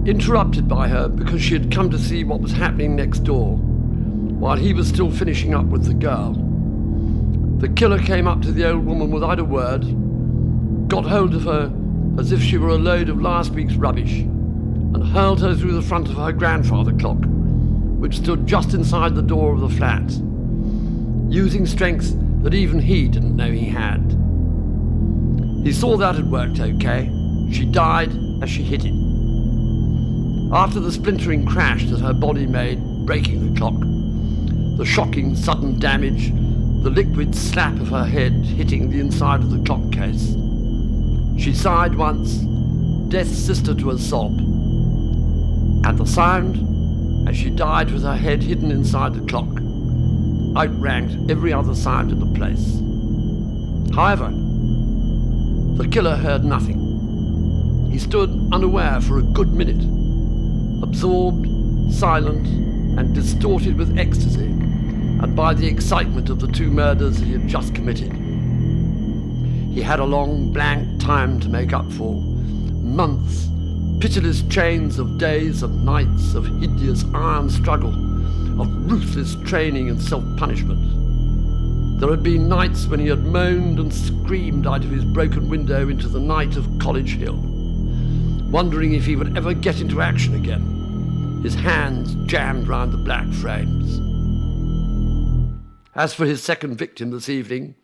interrupted by her because she had come to see what was happening next door, while he was still finishing up with the girl. The killer came up to the old woman without a word, got hold of her as if she were a load of last week's rubbish, and hurled her through the front of her grandfather clock, which stood just inside the door of the flat, using strength that even he didn't know he had. He saw that had worked okay. She died as she hit it. After the splintering crash that her body made, breaking the clock, the shocking sudden damage, the liquid slap of her head hitting the inside of the clock case, she sighed once, death's sister to a sob, and the sound, as she died with her head hidden inside the clock, outranked every other sound in the place. However, the killer heard nothing. He stood unaware for a good minute, absorbed, silent, and distorted with ecstasy, and by the excitement of the two murders he had just committed. He had a long, blank time to make up for, months, pitiless chains of days and nights of hideous iron struggle, of ruthless training and self-punishment. There had been nights when he had moaned and screamed out of his broken window into the night of College Hill, wondering if he would ever get into action again, his hands jammed round the black frames. As for his second victim this evening,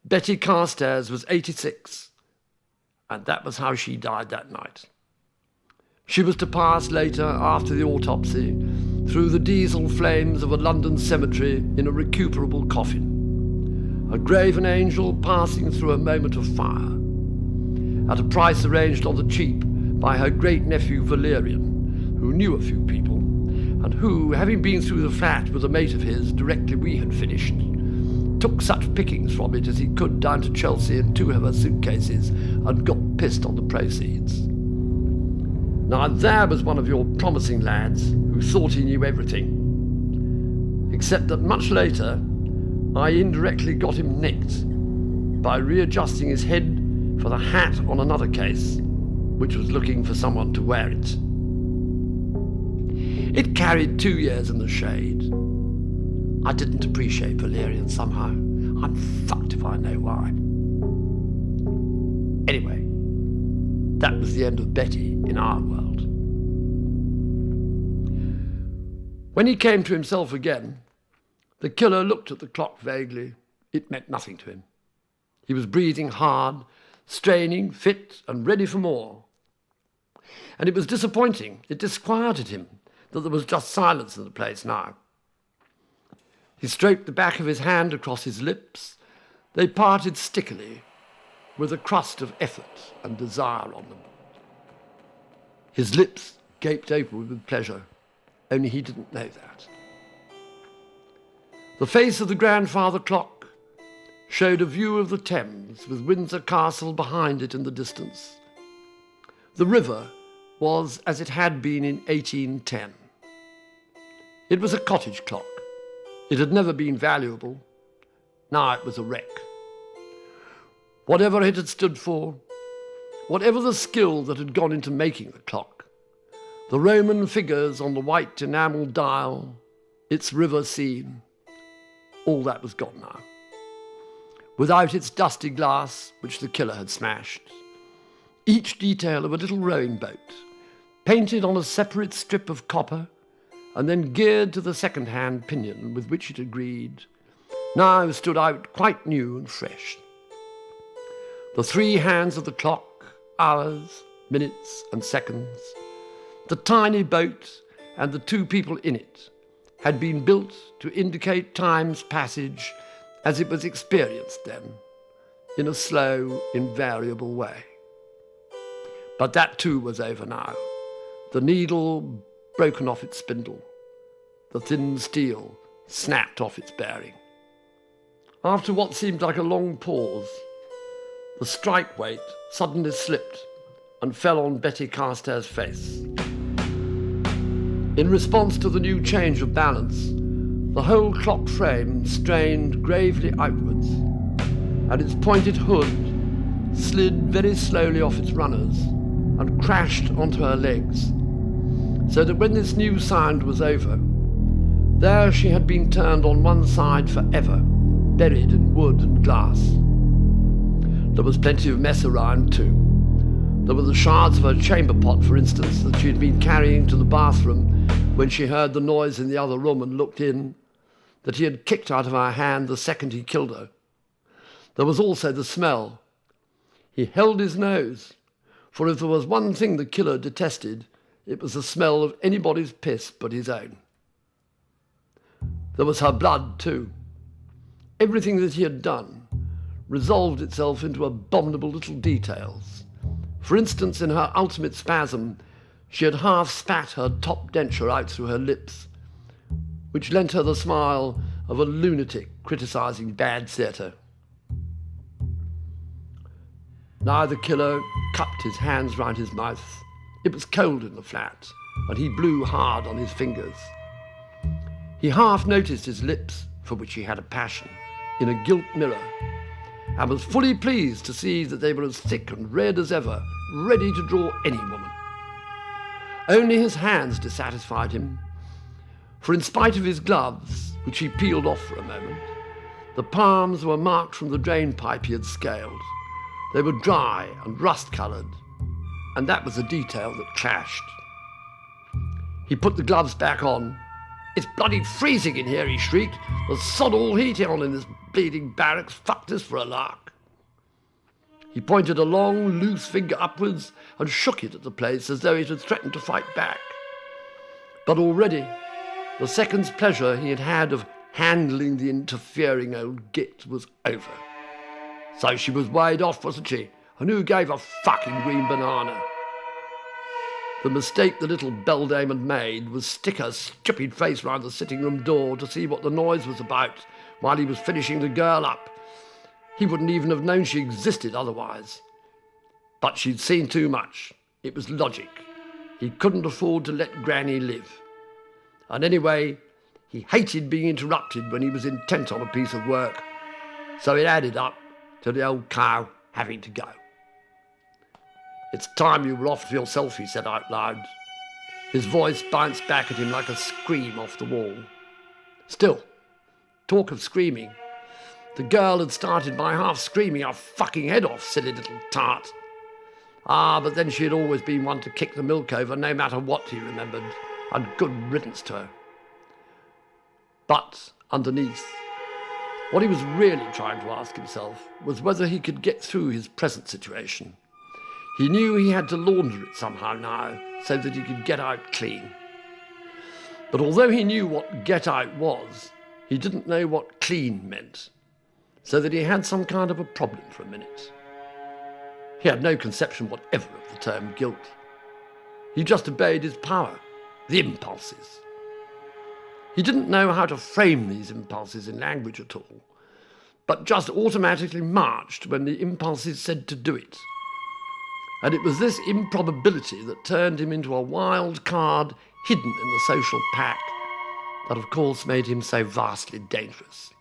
Betty Carstairs was 86, and that was how she died that night. She was to pass later, after the autopsy, through the diesel flames of a London cemetery in a recuperable coffin, a graven angel passing through a moment of fire, at a price arranged on the cheap by her great-nephew Valerian, who knew a few people, and who, having been through the flat with a mate of his directly we had finished, took such pickings from it as he could down to Chelsea in 2 of her suitcases and got pissed on the proceeds. Now there was one of your promising lads who thought he knew everything, except that much later I indirectly got him nicked by readjusting his head for the hat on another case, which was looking for someone to wear it. It carried 2 years in the shade. I didn't appreciate Valerian somehow. I'm fucked if I know why. Anyway, that was the end of Betty in our world. When he came to himself again, the killer looked at the clock vaguely. It meant nothing to him. He was breathing hard, straining, fit, and ready for more. And it was disappointing. It disquieted him that there was just silence in the place now. He stroked the back of his hand across his lips. They parted stickily, with a crust of effort and desire on them. His lips gaped open with pleasure, only he didn't know that. The face of the grandfather clock showed a view of the Thames, with Windsor Castle behind it in the distance. The river was as it had been in 1810. It was a cottage clock. It had never been valuable. Now it was a wreck. Whatever it had stood for, whatever the skill that had gone into making the clock, the Roman figures on the white enamelled dial, its river scene, all that was gone now. Without its dusty glass, which the killer had smashed, each detail of a little rowing boat, painted on a separate strip of copper, and then geared to the second-hand pinion with which it agreed, now stood out quite new and fresh. The 3 hands of the clock, hours, minutes, and seconds, the tiny boat and the 2 people in it, had been built to indicate time's passage as it was experienced then, in a slow, invariable way. But that too was over now. The needle broken off its spindle, the thin steel snapped off its bearing. After what seemed like a long pause, the strike weight suddenly slipped and fell on Betty Carstairs' face. In response to the new change of balance, the whole clock frame strained gravely outwards, and its pointed hood slid very slowly off its runners and crashed onto her legs, so that when this new sound was over, there she had been turned on one side forever, buried in wood and glass. There was plenty of mess around too. There were the shards of her chamber pot, for instance, that she had been carrying to the bathroom when she heard the noise in the other room and looked in, that he had kicked out of her hand the second he killed her. There was also the smell. He held his nose, for if there was one thing the killer detested, it was the smell of anybody's piss but his own. There was her blood too. Everything that he had done resolved itself into abominable little details. For instance, in her ultimate spasm, she had half spat her top denture out through her lips, which lent her the smile of a lunatic criticising bad theatre. Now the killer cupped his hands round his mouth. It was cold in the flat, and he blew hard on his fingers. He half noticed his lips, for which he had a passion, in a gilt mirror, and was fully pleased to see that they were as thick and red as ever, ready to draw any woman. Only his hands dissatisfied him, for in spite of his gloves, which he peeled off for a moment, the palms were marked from the drain pipe he had scaled. They were dry and rust-coloured, and that was a detail that clashed. He put the gloves back on. "It's bloody freezing in here," he shrieked. "There's sod all heat on in this bleeding barracks. Fuck this for a lark." He pointed a long, loose finger upwards and shook it at the place as though it had threatened to fight back. But already the second's pleasure he had had of handling the interfering old git was over. So she was weighed off, wasn't she? And who gave a fucking green banana? The mistake the little beldame had made was stick her stupid face round the sitting-room door to see what the noise was about while he was finishing the girl up. He wouldn't even have known she existed otherwise. But she'd seen too much. It was logic. He couldn't afford to let Granny live. And anyway, he hated being interrupted when he was intent on a piece of work. So it added up to the old cow having to go. "It's time you were off for yourself," he said out loud. His voice bounced back at him like a scream off the wall. Still, talk of screaming. The girl had started by half screaming her fucking head off, silly little tart. But then she had always been one to kick the milk over, no matter what, he remembered, and good riddance to her. But underneath, what he was really trying to ask himself was whether he could get through his present situation. He knew he had to launder it somehow now, so that he could get out clean. But although he knew what get out was, he didn't know what clean meant, so that he had some kind of a problem for a minute. He had no conception whatever of the term guilt. He just obeyed his power, the impulses. He didn't know how to frame these impulses in language at all, but just automatically marched when the impulses said to do it. And it was this improbability that turned him into a wild card hidden in the social pack that, of course, made him so vastly dangerous.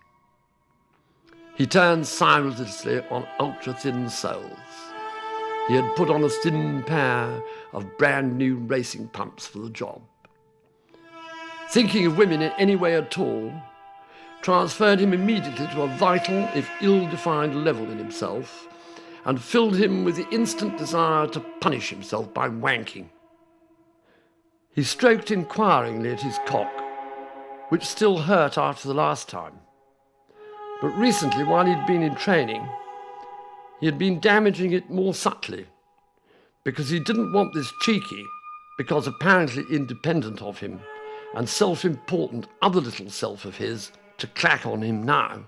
He turned silently on ultra-thin soles. He had put on a thin pair of brand-new racing pumps for the job. Thinking of women in any way at all transferred him immediately to a vital, if ill-defined level in himself, and filled him with the instant desire to punish himself by wanking. He stroked inquiringly at his cock, which still hurt after the last time. But recently, while he'd been in training, he had been damaging it more subtly, because he didn't want this cheeky, because apparently independent of him, and self-important other little self of his to clack on him now.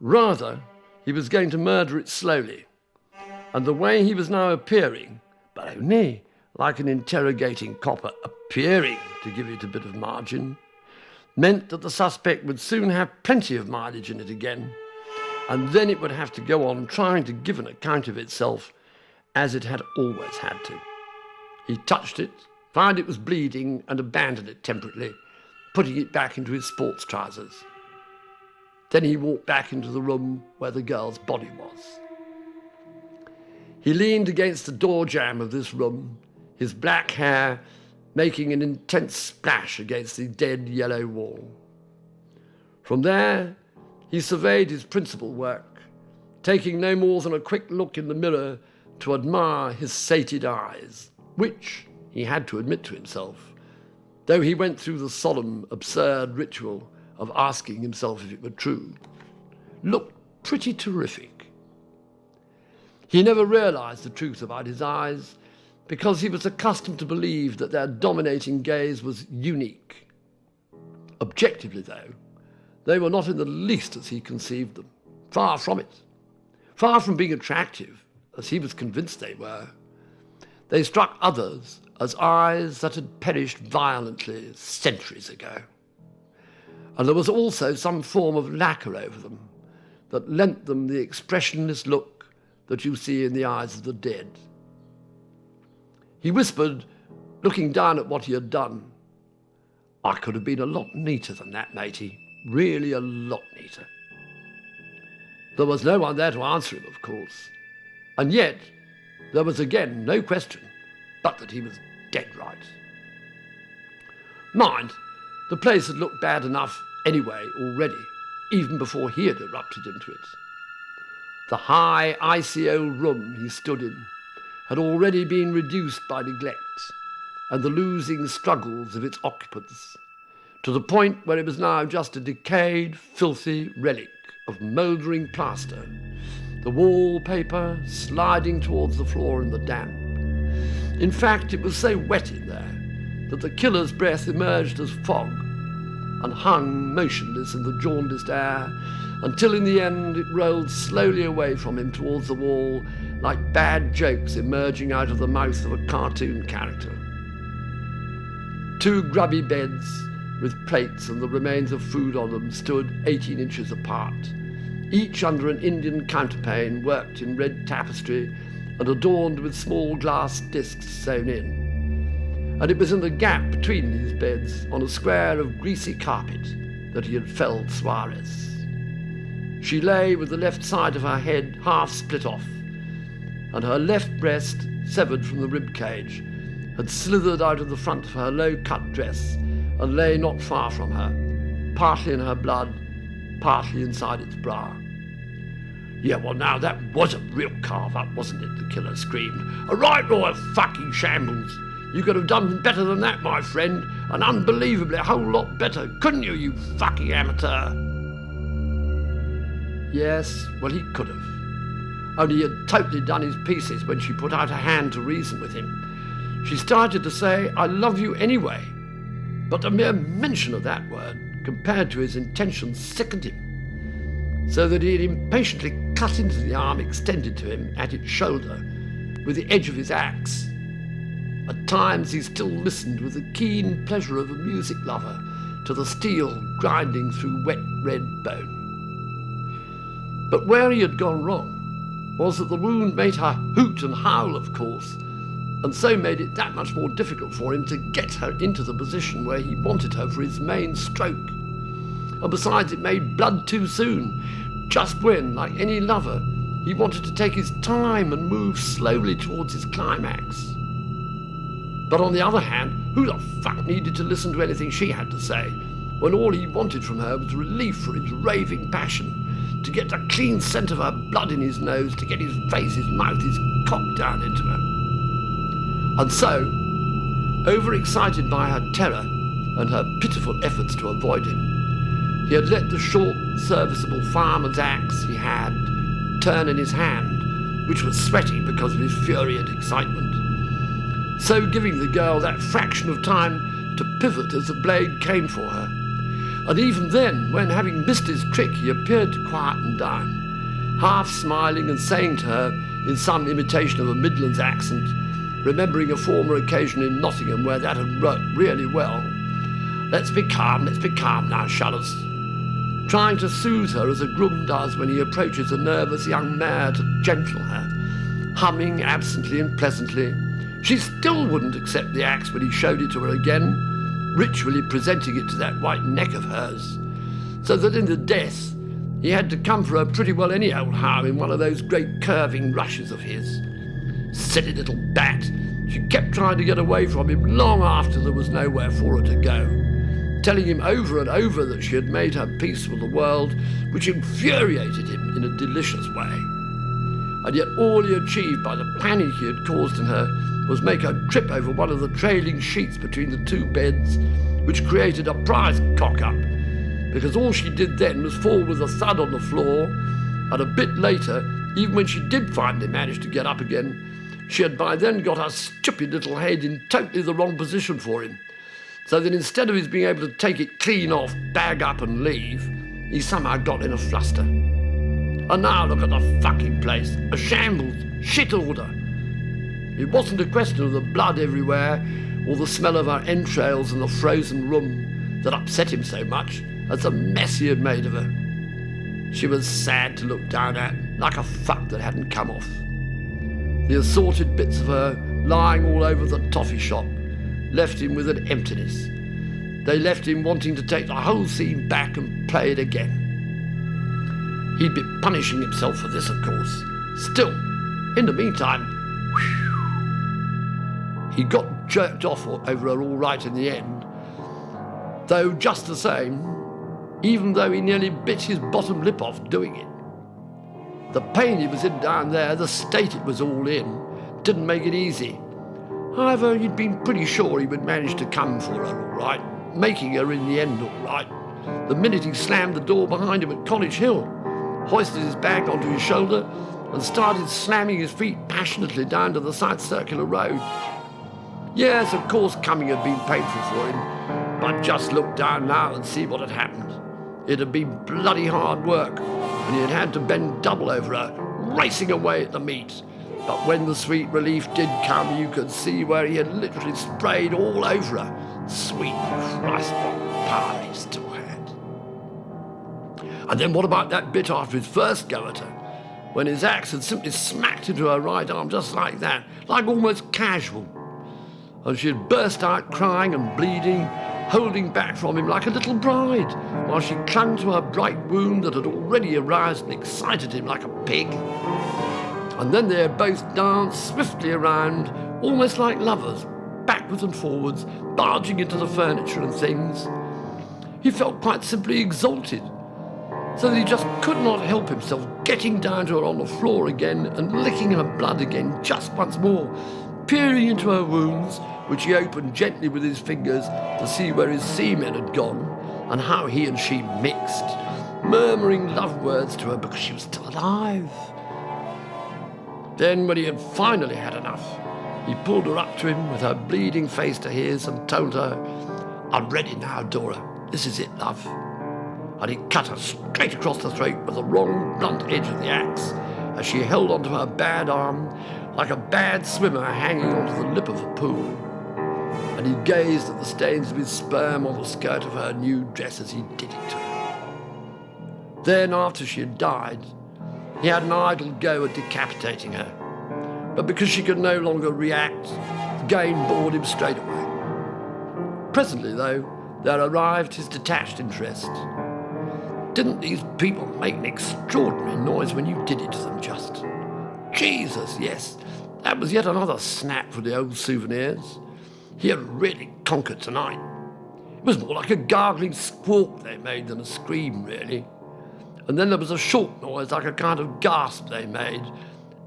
Rather, he was going to murder it slowly, and the way he was now appearing, but only like an interrogating copper appearing to give it a bit of margin, meant that the suspect would soon have plenty of mileage in it again, and then it would have to go on trying to give an account of itself as it had always had to. He touched it, found it was bleeding, and abandoned it temporarily, putting it back into his sports trousers. Then he walked back into the room where the girl's body was. He leaned against the door jamb of this room, his black hair making an intense splash against the dead yellow wall. From there, he surveyed his principal work, taking no more than a quick look in the mirror to admire his sated eyes, which, he had to admit to himself, though he went through the solemn, absurd ritual of asking himself if it were true, looked pretty terrific. He never realized the truth about his eyes because he was accustomed to believe that their dominating gaze was unique. Objectively, though, they were not in the least as he conceived them. Far from it. Far from being attractive, as he was convinced they were. They struck others as eyes that had perished violently centuries ago. And there was also some form of lacquer over them that lent them the expressionless look that you see in the eyes of the dead. He whispered, looking down at what he had done, "I could have been a lot neater than that, matey. Really a lot neater." There was no one there to answer him, of course. And yet, there was again no question but that he was dead right. Mind, the place had looked bad enough anyway already, even before he had erupted into it. The high, icy old room he stood in had already been reduced by neglect and the losing struggles of its occupants, to the point where it was now just a decayed, filthy relic of mouldering plaster, the wallpaper sliding towards the floor in the damp. In fact, it was so wet in there that the killer's breath emerged as fog and hung motionless in the jaundiced air until in the end it rolled slowly away from him towards the wall like bad jokes emerging out of the mouth of a cartoon character. 2 grubby beds with plates and the remains of food on them stood 18 inches apart, each under an Indian counterpane worked in red tapestry and adorned with small glass discs sewn in. And it was in the gap between these beds, on a square of greasy carpet, that he had felled Suarez. She lay with the left side of her head half split off, and her left breast, severed from the rib cage, had slithered out of the front of her low-cut dress and lay not far from her, partly in her blood, partly inside its bra. "Yeah, well now that was a real carve-up, wasn't it?" the killer screamed. "A right royal fucking shambles. You could have done better than that, my friend, and unbelievably a whole lot better, couldn't you, you fucking amateur?" Yes, well he could have. Only he had totally done his pieces when she put out a hand to reason with him. She started to say, "I love you anyway," but the mere mention of that word, compared to his intentions, sickened him, so that he had impatiently cut into the arm extended to him at its shoulder with the edge of his axe. At times he still listened with the keen pleasure of a music lover to the steel grinding through wet red bone. But where he had gone wrong was that the wound made her hoot and howl, of course, and so made it that much more difficult for him to get her into the position where he wanted her for his main stroke. And besides, it made blood too soon, just when, like any lover, he wanted to take his time and move slowly towards his climax. But on the other hand, who the fuck needed to listen to anything she had to say, when all he wanted from her was relief for his raving passion, to get the clean scent of her blood in his nose, to get his face, his mouth, his cock down into her. And so, overexcited by her terror and her pitiful efforts to avoid him, he had let the short, serviceable fireman's axe he had turn in his hand, which was sweating because of his fury and excitement, so giving the girl that fraction of time to pivot as the blade came for her. And even then, when having missed his trick, he appeared to quieten down, half smiling and saying to her in some imitation of a Midlands accent, remembering a former occasion in Nottingham where that had worked really well, let's be calm now, shallows," trying to soothe her as a groom does when he approaches a nervous young mare to gentle her, humming absently and pleasantly. She still wouldn't accept the axe when he showed it to her again, ritually presenting it to that white neck of hers, so that in the death he had to come for her pretty well anyhow in one of those great curving rushes of his. Silly little bat, She kept trying to get away from him long after there was nowhere for her to go, telling him over and over that she had made her peace with the world, which infuriated him in a delicious way. And yet all he achieved by the panic he had caused in her was make her trip over one of the trailing sheets between the two beds, which created a prize cock-up, because all she did then was fall with a thud on the floor, and a bit later, even when she did finally manage to get up again, she had by then got her stupid little head in totally the wrong position for him, so that instead of his being able to take it clean off, bag up and leave, he somehow got in a fluster. And now look at the fucking place, a shambles, shit order. It wasn't a question of the blood everywhere, or the smell of her entrails in the frozen room that upset him so much as the mess he had made of her. She was sad to look down at, like a fuck that hadn't come off. The assorted bits of her lying all over the toffee shop left him with an emptiness. They left him wanting to take the whole scene back and play it again. He'd be punishing himself for this, of course. Still, in the meantime, he got jerked off over her all right in the end, though just the same, even though he nearly bit his bottom lip off doing it. The pain he was in down there, the state it was all in, didn't make it easy. However, he'd been pretty sure he would manage to come for her all right, making her in the end all right, the minute he slammed the door behind him at College Hill, hoisted his bag onto his shoulder, and started slamming his feet passionately down to the side circular road. Yes, of course, coming had been painful for him, but just look down now and see what had happened. It had been bloody hard work, and he had had to bend double over her, racing away at the meat. But when the sweet relief did come, you could see where he had literally sprayed all over her. Sweet Christ, what power he still had. And then what about that bit after his first go at her, when his axe had simply smacked into her right arm just like that, like almost casual, and she had burst out crying and bleeding, holding back from him like a little bride, while she clung to her bright wound that had already aroused and excited him like a pig. And then they had both danced swiftly around, almost like lovers, backwards and forwards, barging into the furniture and things. He felt quite simply exalted, so that he just could not help himself getting down to her on the floor again and licking her blood again just once more, peering into her wounds, which he opened gently with his fingers to see where his semen had gone and how he and she mixed, murmuring love words to her because she was still alive. Then, when he had finally had enough, he pulled her up to him with her bleeding face to his and told her, "I'm ready now, Dora. This is it, love." And he cut her straight across the throat with the wrong blunt edge of the axe as she held onto her bad arm like a bad swimmer hanging onto the lip of a pool. And he gazed at the stains of his sperm on the skirt of her new dress as he did it to her. Then, after she had died, he had an idle go at decapitating her. But because she could no longer react, the game bored him straight away. Presently, though, there arrived his detached interest. Didn't these people make an extraordinary noise when you did it to them just? Jesus, yes, that was yet another snap for the old souvenirs. He had really conquered tonight. It was more like a gargling squawk they made than a scream, really. And then there was a short noise like a kind of gasp they made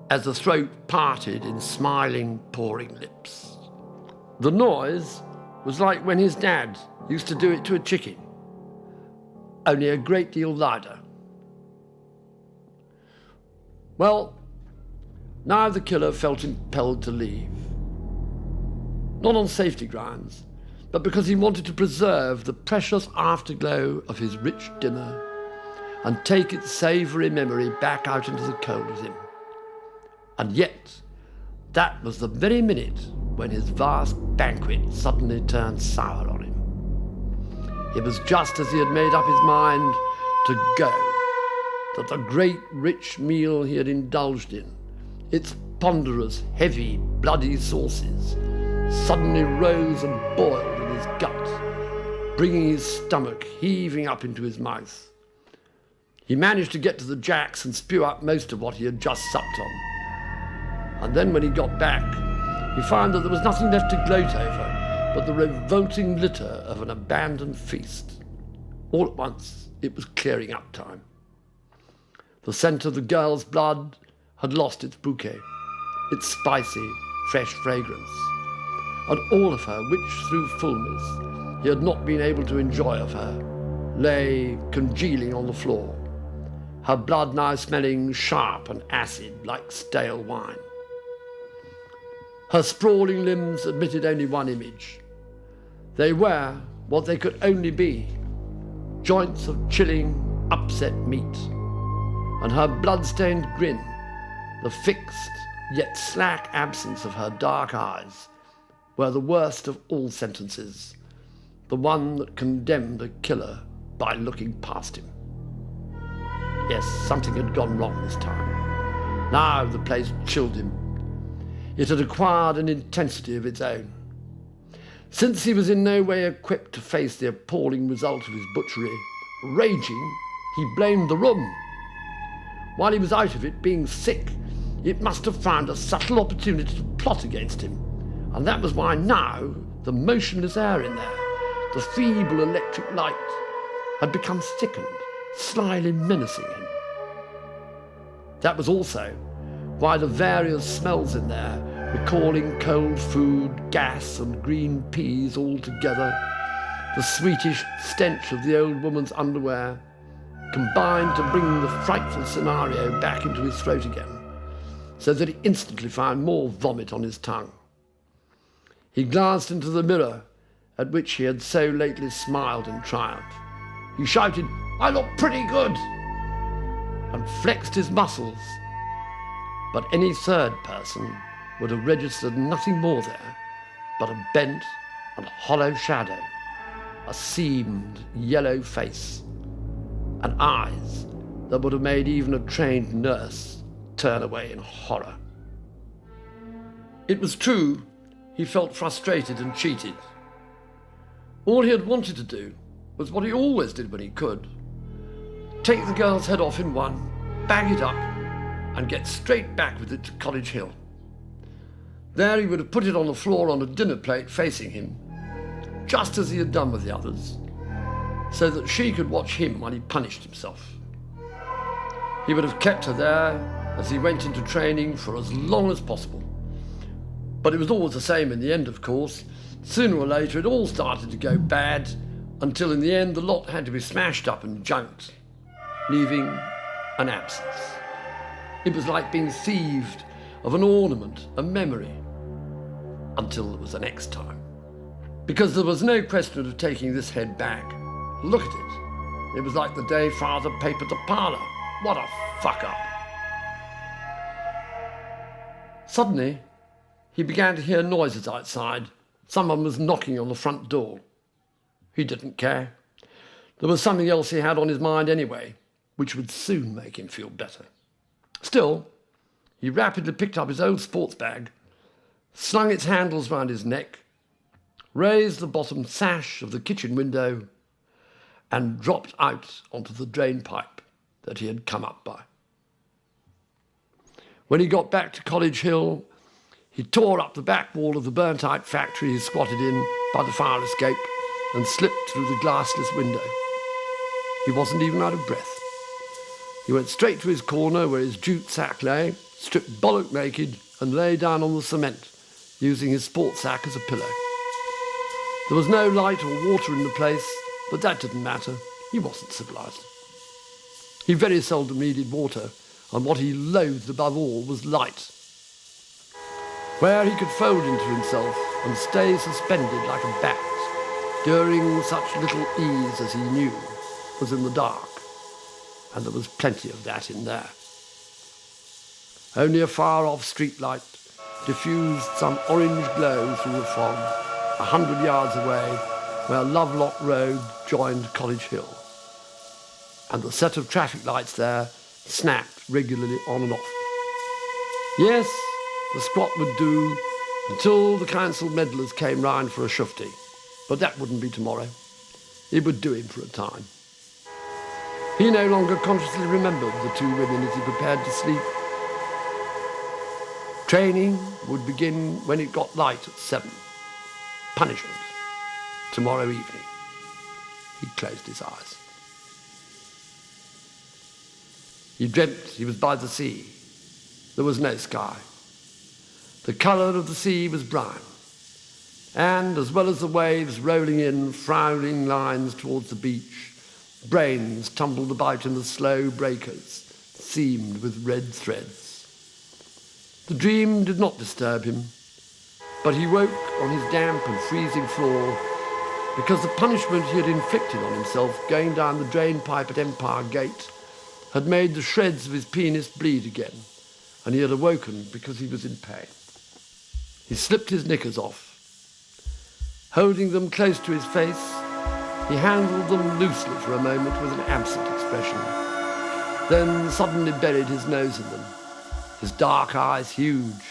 as the throat parted in smiling, pouring lips. The noise was like when his dad used to do it to a chicken, only a great deal louder. Well, now the killer felt impelled to leave. Not on safety grounds, but because he wanted to preserve the precious afterglow of his rich dinner and take its savoury memory back out into the cold with him. And yet, that was the very minute when his vast banquet suddenly turned sour on him. It was just as he had made up his mind to go, that the great rich meal he had indulged in, its ponderous, heavy, bloody sauces, suddenly rose and boiled in his gut, bringing his stomach heaving up into his mouth. He managed to get to the jacks and spew out most of what he had just supped on. And then when he got back, he found that there was nothing left to gloat over but the revolting litter of an abandoned feast. All at once, it was clearing up time. The scent of the girl's blood had lost its bouquet, its spicy, fresh fragrance, and all of her, which through fullness he had not been able to enjoy of her, lay congealing on the floor, her blood now smelling sharp and acid like stale wine. Her sprawling limbs admitted only one image. They were what they could only be, joints of chilling, upset meat, and her blood-stained grin, the fixed yet slack absence of her dark eyes, were the worst of all sentences, the one that condemned a killer by looking past him. Yes, something had gone wrong this time. Now the place chilled him. It had acquired an intensity of its own. Since he was in no way equipped to face the appalling result of his butchery, raging, he blamed the room. While he was out of it, being sick, it must have found a subtle opportunity to plot against him. And that was why now the motionless air in there, the feeble electric light, had become thickened, slyly menacing him. That was also why the various smells in there, recalling cold food, gas and green peas all together, the sweetish stench of the old woman's underwear, combined to bring the frightful scenario back into his throat again, so that he instantly found more vomit on his tongue. He glanced into the mirror at which he had so lately smiled in triumph. He shouted, "I look pretty good!" and flexed his muscles. But any third person would have registered nothing more there but a bent and hollow shadow, a seamed yellow face, and eyes that would have made even a trained nurse turn away in horror. It was true, he felt frustrated and cheated. All he had wanted to do was what he always did when he could: take the girl's head off in one, bag it up, and get straight back with it to College Hill. There he would have put it on the floor on a dinner plate facing him, just as he had done with the others, so that she could watch him while he punished himself. He would have kept her there as he went into training for as long as possible. But it was always the same in the end, of course. Sooner or later it all started to go bad, until in the end the lot had to be smashed up and junked, leaving an absence. It was like being thieved of an ornament, a memory, until there was the next time. Because there was no question of taking this head back. Look at it. It was like the day Father papered the parlour. What a fuck-up. Suddenly, he began to hear noises outside. Someone was knocking on the front door. He didn't care. There was something else he had on his mind anyway, which would soon make him feel better. Still, he rapidly picked up his old sports bag, slung its handles round his neck, raised the bottom sash of the kitchen window, and dropped out onto the drain pipe that he had come up by. When he got back to College Hill, he tore up the back wall of the burnt-out factory he squatted in by the fire escape and slipped through the glassless window. He wasn't even out of breath. He went straight to his corner where his jute sack lay, stripped bollock naked, and lay down on the cement, using his sports sack as a pillow. There was no light or water in the place, but that didn't matter. He wasn't civilized. He very seldom needed water, and what he loathed above all was light. Where he could fold into himself and stay suspended like a bat during such little ease as he knew was in the dark, and there was plenty of that in there. Only a far-off streetlight diffused some orange glow through the fog, 100 yards away, where Lovelock Road joined College Hill, and the set of traffic lights there snapped regularly on and off. Yes, the squat would do until the council meddlers came round for a shufti, but that wouldn't be tomorrow. It would do him for a time. He no longer consciously remembered the two women as he prepared to sleep. Training would begin when it got light at 7. Punishment, tomorrow evening. He closed his eyes. He dreamt he was by the sea. There was no sky. The colour of the sea was brown, and as well as the waves rolling in frowning lines towards the beach, brains tumbled about in the slow breakers, seamed with red threads. The dream did not disturb him, but he woke on his damp and freezing floor because the punishment he had inflicted on himself going down the drain pipe at Empire Gate had made the shreds of his penis bleed again, and he had awoken because he was in pain. He slipped his knickers off. Holding them close to his face, he handled them loosely for a moment with an absent expression, then suddenly buried his nose in them, his dark eyes huge,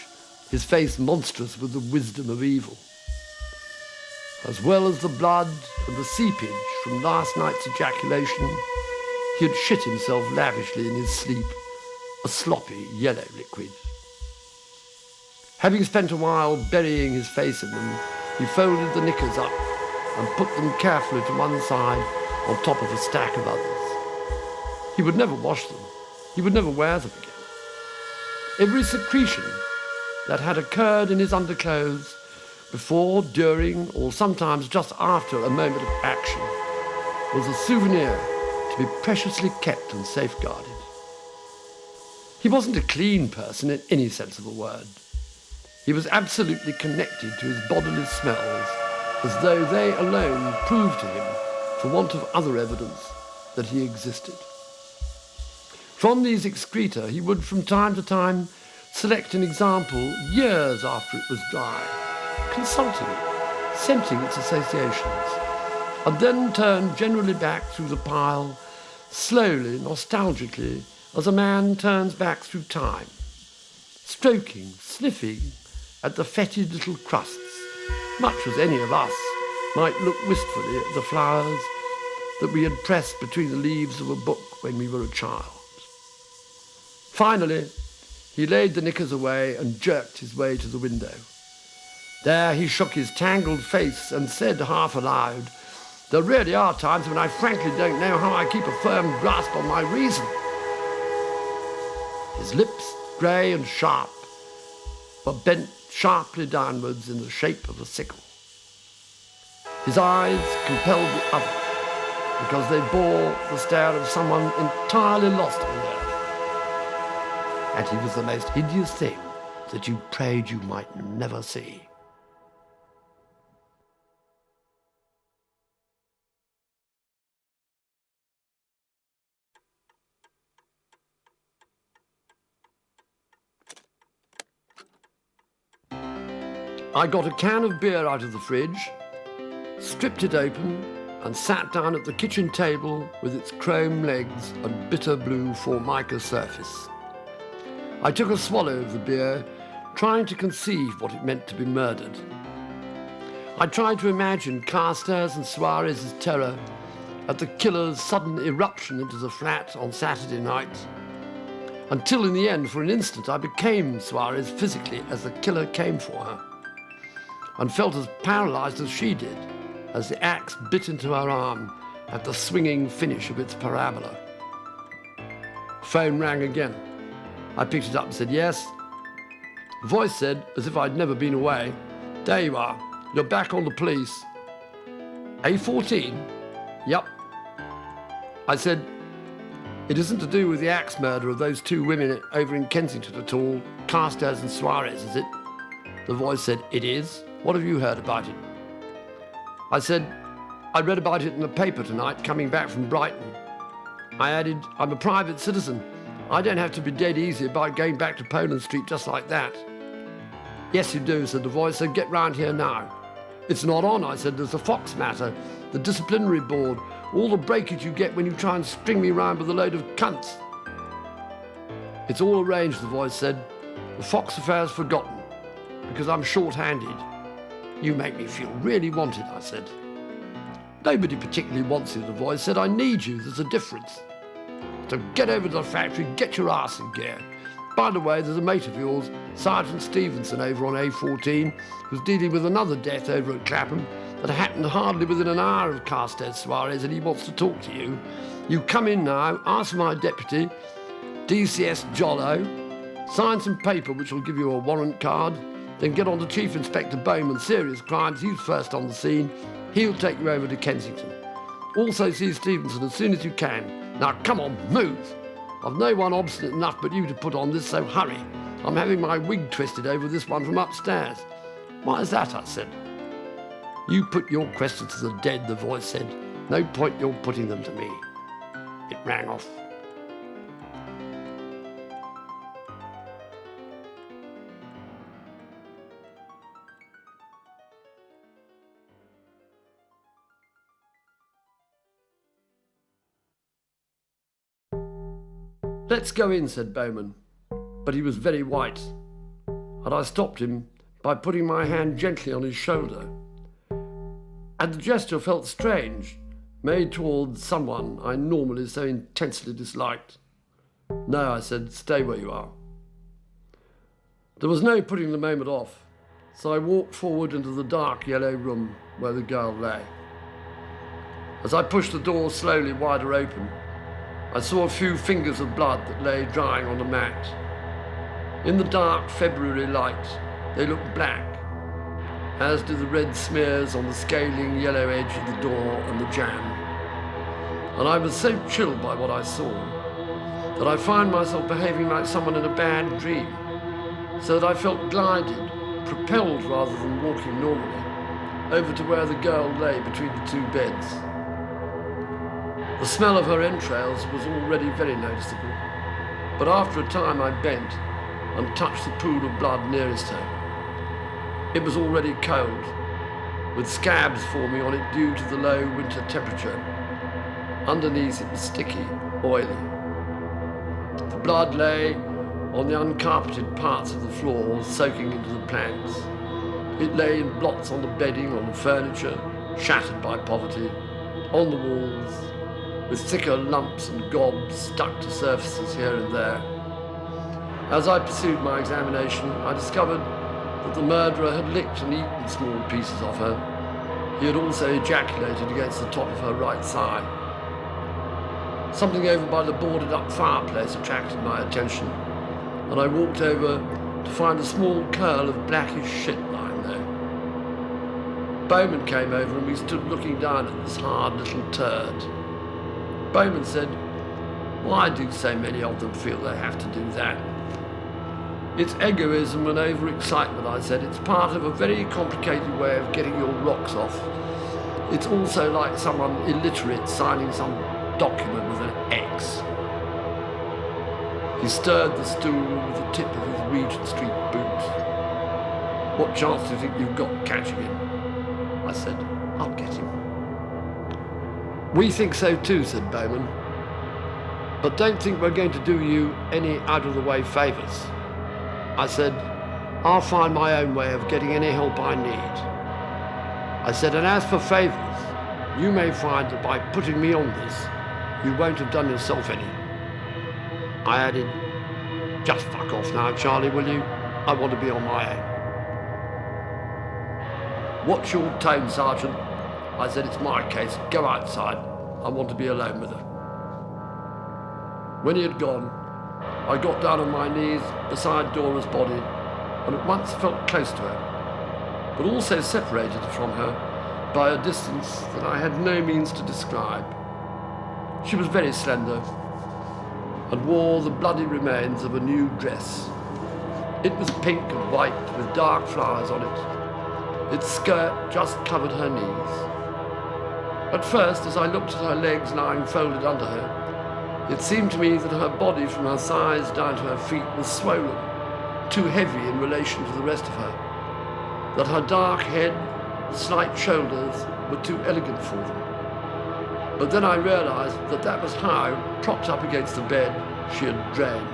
his face monstrous with the wisdom of evil. As well as the blood and the seepage from last night's ejaculation, he had shit himself lavishly in his sleep, a sloppy yellow liquid. Having spent a while burying his face in them, he folded the knickers up and put them carefully to one side on top of a stack of others. He would never wash them. He would never wear them again. Every secretion that had occurred in his underclothes before, during, or sometimes just after a moment of action was a souvenir to be preciously kept and safeguarded. He wasn't a clean person in any sense of the word. He was absolutely connected to his bodily smells, as though they alone proved to him, for want of other evidence, that he existed. From these excreta he would from time to time select an example years after it was dry, consulting it, scenting its associations, and then turn generally back through the pile, slowly, nostalgically, as a man turns back through time, stroking, sniffing at the fetid little crusts, much as any of us might look wistfully at the flowers that we had pressed between the leaves of a book when we were a child. Finally, he laid the knickers away and jerked his way to the window. There he shook his tangled face and said half aloud, "There really are times when I frankly don't know how I keep a firm grasp on my reason." His lips, grey and sharp, were bent sharply downwards in the shape of a sickle. His eyes compelled the other, because they bore the stare of someone entirely lost on the earth. And he was the most hideous thing that you prayed you might never see. I got a can of beer out of the fridge, stripped it open, and sat down at the kitchen table with its chrome legs and bitter blue formica surface. I took a swallow of the beer, trying to conceive what it meant to be murdered. I tried to imagine Carstairs and Suarez's terror at the killer's sudden eruption into the flat on Saturday night, until in the end, for an instant, I became Suarez physically as the killer came for her, and felt as paralysed as she did as the axe bit into her arm at the swinging finish of its parabola. Phone rang again. I picked it up and said, "Yes." The voice said, as if I'd never been away, "There you are. You're back on the police." "A14? "Yep." I said, "It isn't to do with the axe murder of those 2 women over in Kensington at all, Carstairs and Suarez, is it?" The voice said, "It is. What have you heard about it?" I said, "I read about it in the paper tonight, coming back from Brighton." I added, "I'm a private citizen. I don't have to be dead easy about going back to Poland Street just like that." "Yes, you do," said the voice, "so get round here now." "It's not on," I said. "There's the Fox matter, the disciplinary board, all the breakage you get when you try and string me round with a load of cunts." "It's all arranged," the voice said. "The Fox affair's forgotten, because I'm short-handed." "You make me feel really wanted," I said. "Nobody particularly wants you," the voice said. "I need you, there's a difference. So get over to the factory, get your ass in gear. By the way, there's a mate of yours, Sergeant Stevenson, over on A14, who's dealing with another death over at Clapham that happened hardly within an hour of Dora Suarez, and he wants to talk to you. You come in now, ask for my deputy, DCS Jollo, sign some paper which will give you a warrant card, then get on to Chief Inspector Bowman, Serious Crimes. He's first on the scene. He'll take you over to Kensington. Also see Stevenson as soon as you can. Now come on, move. I've no one obstinate enough but you to put on this, so hurry. I'm having my wig twisted over this one from upstairs. Why is that? I said. You put your questions to the dead, the voice said. No point your putting them to me. It rang off. Let's go in, said Bowman, but he was very white, and I stopped him by putting my hand gently on his shoulder. And the gesture felt strange, made towards someone I normally so intensely disliked. No, I said, stay where you are. There was no putting the moment off, so I walked forward into the dark yellow room where the girl lay. As I pushed the door slowly wider open, I saw a few fingers of blood that lay drying on the mat. In the dark February light, they looked black, as did the red smears on the scaling yellow edge of the door and the jamb. And I was so chilled by what I saw that I found myself behaving like someone in a bad dream, so that I felt glided, propelled rather than walking normally, over to where the girl lay between the two beds. The smell of her entrails was already very noticeable, but after a time I bent and touched the pool of blood nearest her. It was already cold, with scabs forming on it due to the low winter temperature. Underneath it was sticky, oily. The blood lay on the uncarpeted parts of the floor, soaking into the planks. It lay in blots on the bedding, on the furniture, shattered by poverty, on the walls, with thicker lumps and gobs stuck to surfaces here and there. As I pursued my examination, I discovered that the murderer had licked and eaten small pieces of her. He had also ejaculated against the top of her right thigh. Something over by the boarded-up fireplace attracted my attention, and I walked over to find a small curl of blackish shit lying there. Bowman came over and we stood looking down at this hard little turd. Bowman said, "Why do so many of them feel they have to do that?" "It's egoism and overexcitement," I said. "It's part of a very complicated way of getting your rocks off. It's also like someone illiterate signing some document with an X." He stirred the stool with the tip of his Regent Street boot. "What chance do you think you've got catching him?" I said. "I'll get him." "We think so too," said Bowman. "But don't think we're going to do you any out-of-the-way favours." I said, "I'll find my own way of getting any help I need." I said, "And as for favours, you may find that by putting me on this, you won't have done yourself any." I added, "Just fuck off now, Charlie, will you? I want to be on my own." "Watch your tone, Sergeant." I said, "It's my case. Go outside. I want to be alone with her." When he had gone, I got down on my knees beside Dora's body and at once felt close to her, but also separated from her by a distance that I had no means to describe. She was very slender and wore the bloody remains of a new dress. It was pink and white with dark flowers on it. Its skirt just covered her knees. At first, as I looked at her legs lying folded under her, it seemed to me that her body from her thighs down to her feet was swollen, too heavy in relation to the rest of her, that her dark head, slight shoulders were too elegant for them. But then I realized that that was how, propped up against the bed, she had drained.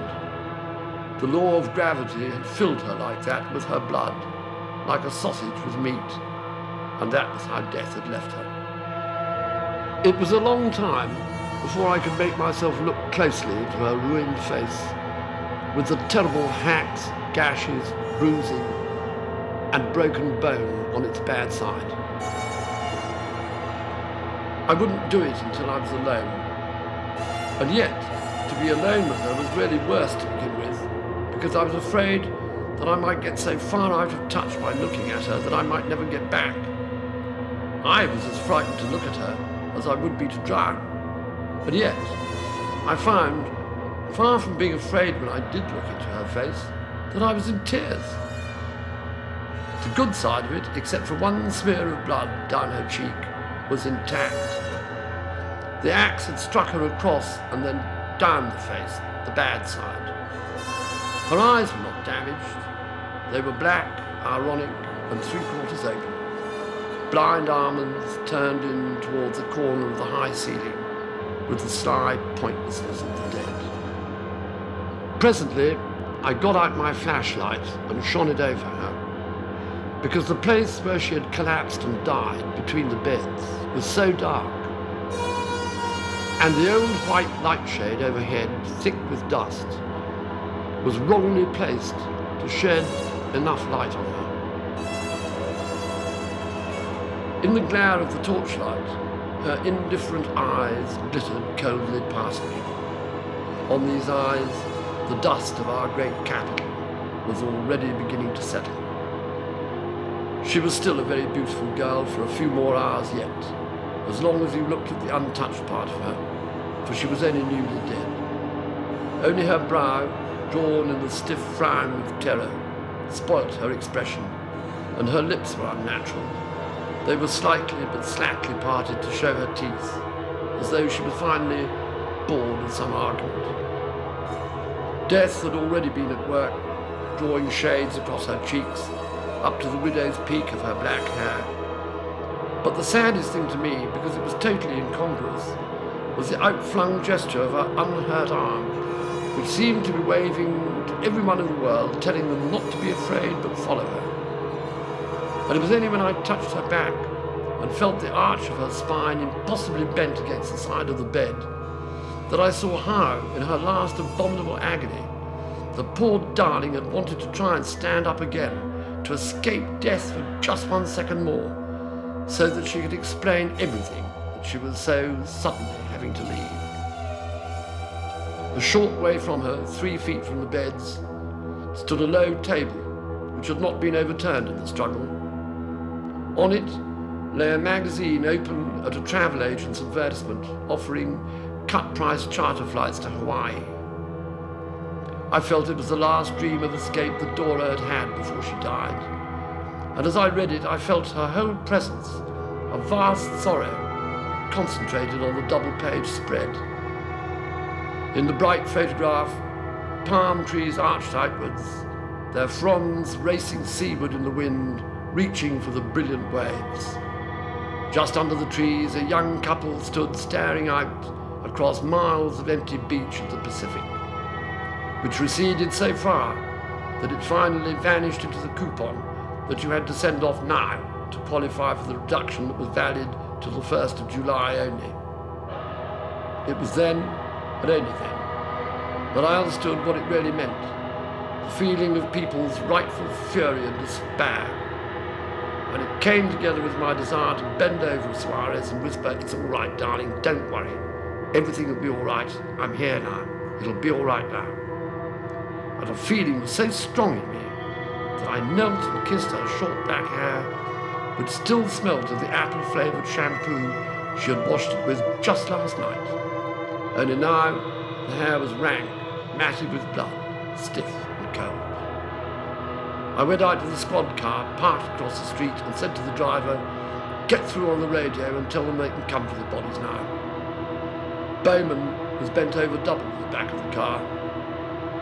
The law of gravity had filled her like that with her blood, like a sausage with meat, and that was how death had left her. It was a long time before I could make myself look closely into her ruined face. with the terrible hacks, gashes, bruising, and broken bone on its bad side. I wouldn't do it until I was alone. And yet, to be alone with her was really worse to begin with, because I was afraid that I might get so far out of touch by looking at her that I might never get back. I was as frightened to look at her as I would be to drown. And yet, I found, far from being afraid when I did look into her face, that I was in tears. The good side of it, except for one smear of blood down her cheek, was intact. The axe had struck her across and then down the face, the bad side. Her eyes were not damaged. They were black, ironic, and three-quarters open. Blind almonds turned in towards the corner of the high ceiling with the sly pointlessness of the dead. Presently, I got out my flashlight and shone it over her, because the place where she had collapsed and died between the beds was so dark, and the old white light shade overhead, thick with dust, was wrongly placed to shed enough light on her. In the glare of the torchlight, her indifferent eyes glittered coldly past me. On these eyes, the dust of our great capital was already beginning to settle. She was still a very beautiful girl for a few more hours yet, as long as you looked at the untouched part of her, for she was only newly dead. Only her brow, drawn in the stiff frown of terror, spoilt her expression, and her lips were unnatural. They were slightly but slackly parted to show her teeth, as though she was finally bored of some argument. Death had already been at work, drawing shades across her cheeks, up to the widow's peak of her black hair. But the saddest thing to me, because it was totally incongruous, was the outflung gesture of her unhurt arm, which seemed to be waving to everyone in the world, telling them not to be afraid but follow her. And it was only when I touched her back and felt the arch of her spine impossibly bent against the side of the bed that I saw how, in her last abominable agony, the poor darling had wanted to try and stand up again, to escape death for just 1 second more, so that she could explain everything that she was so suddenly having to leave. A short way from her, 3 feet from the beds, stood a low table which had not been overturned in the struggle. On it lay a magazine open at a travel agent's advertisement offering cut-price charter flights to Hawaii. I felt it was the last dream of escape that Dora had had before she died, and as I read it, I felt her whole presence, a vast sorrow, concentrated on the double-page spread. In the bright photograph, palm trees arched outwards, their fronds racing seaward in the wind, reaching for the brilliant waves. Just under the trees, a young couple stood staring out across miles of empty beach of the Pacific, which receded so far that it finally vanished into the coupon that you had to send off now to qualify for the reduction that was valid till the 1st of July only. It was then, and only then, that I understood what it really meant, the feeling of people's rightful fury and despair. And it came together with my desire to bend over Suarez and whisper, "It's all right, darling, don't worry. Everything will be all right. I'm here now. It'll be all right now." And a feeling was so strong in me that I knelt and kissed her short black hair, which still smelt of the apple-flavoured shampoo she had washed it with just last night. Only now the hair was rank, matted with blood, stiff and cold. I went out to the squad car, parked across the street, and said to the driver, "Get through on the radio and tell them they can come for the bodies now." Bowman was bent over double at the back of the car.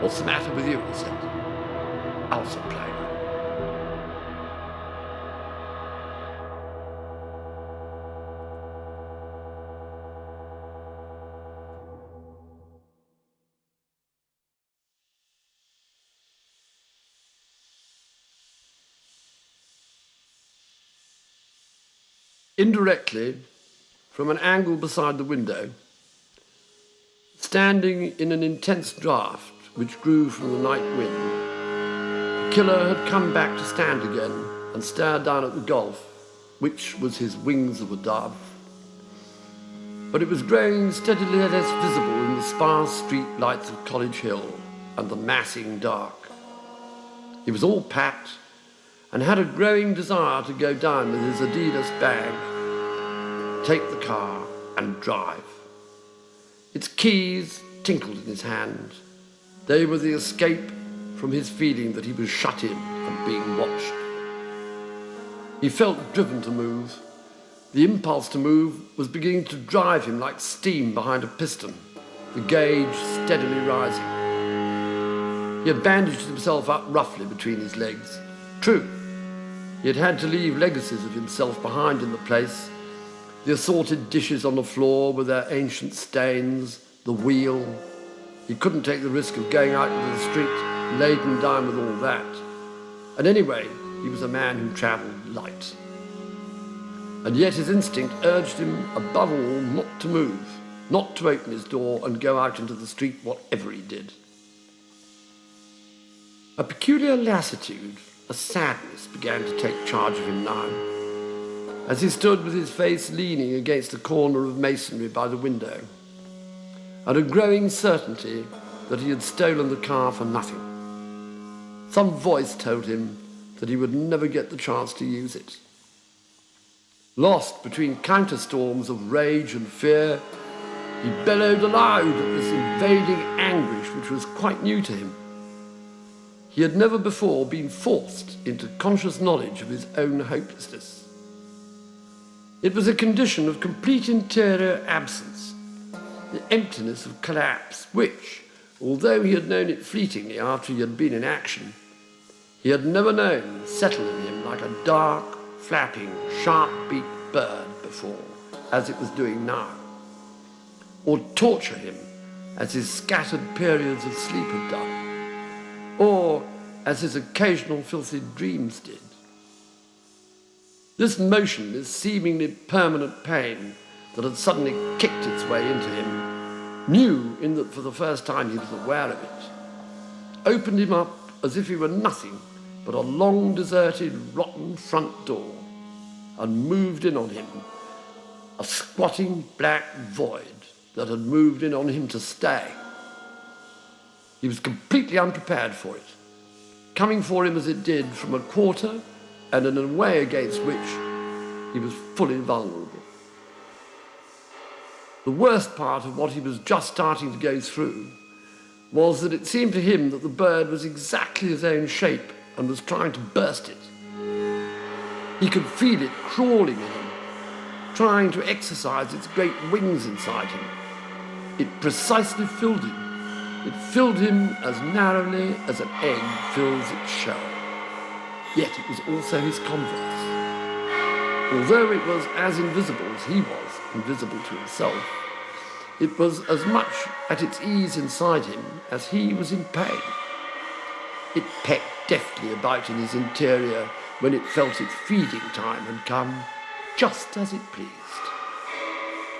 "What's the matter with you?" he said. "Ulcer plague." Indirectly, from an angle beside the window, standing in an intense draught, which grew from the night wind. The killer had come back to stand again and stared down at the gulf, which was his wings of a dove. But it was growing steadily less visible in the sparse street lights of College Hill and the massing dark. He was all packed and had a growing desire to go down with his Adidas bag, take the car and drive. Its keys tinkled in his hand. They were the escape from his feeling that he was shut in and being watched. He felt driven to move. The impulse to move was beginning to drive him like steam behind a piston, the gauge steadily rising. He had bandaged himself up roughly between his legs. True, he had had to leave legacies of himself behind in the place, the assorted dishes on the floor with their ancient stains, the wheel. He couldn't take the risk of going out into the street laden down with all that. And anyway, he was a man who travelled light. And yet his instinct urged him above all not to move, not to open his door and go out into the street whatever he did. A peculiar lassitude, a sadness began to take charge of him now, as he stood with his face leaning against a corner of masonry by the window, and a growing certainty that he had stolen the car for nothing. Some voice told him that he would never get the chance to use it. Lost between counterstorms of rage and fear, he bellowed aloud at this invading anguish which was quite new to him. He had never before been forced into conscious knowledge of his own hopelessness. It was a condition of complete interior absence, the emptiness of collapse, which, although he had known it fleetingly after he had been in action, he had never known settle in him like a dark, flapping, sharp-beaked bird before, as it was doing now, or torture him as his scattered periods of sleep had done, or as his occasional filthy dreams did. This motion, this seemingly permanent pain that had suddenly kicked its way into him, new in that for the first time he was aware of it, opened him up as if he were nothing but a long deserted, rotten front door, and moved in on him, a squatting black void that had moved in on him to stay. He was completely unprepared for it, coming for him as it did from a quarter and in a way against which he was fully vulnerable. The worst part of what he was just starting to go through was that it seemed to him that the bird was exactly his own shape and was trying to burst it. He could feel it crawling in him, trying to exercise its great wings inside him. It precisely filled him. It filled him as narrowly as an egg fills its shell. Yet it was also his converse. Although it was as invisible as he was invisible to himself, it was as much at its ease inside him as he was in pain. It pecked deftly about in his interior when it felt its feeding time had come, just as it pleased.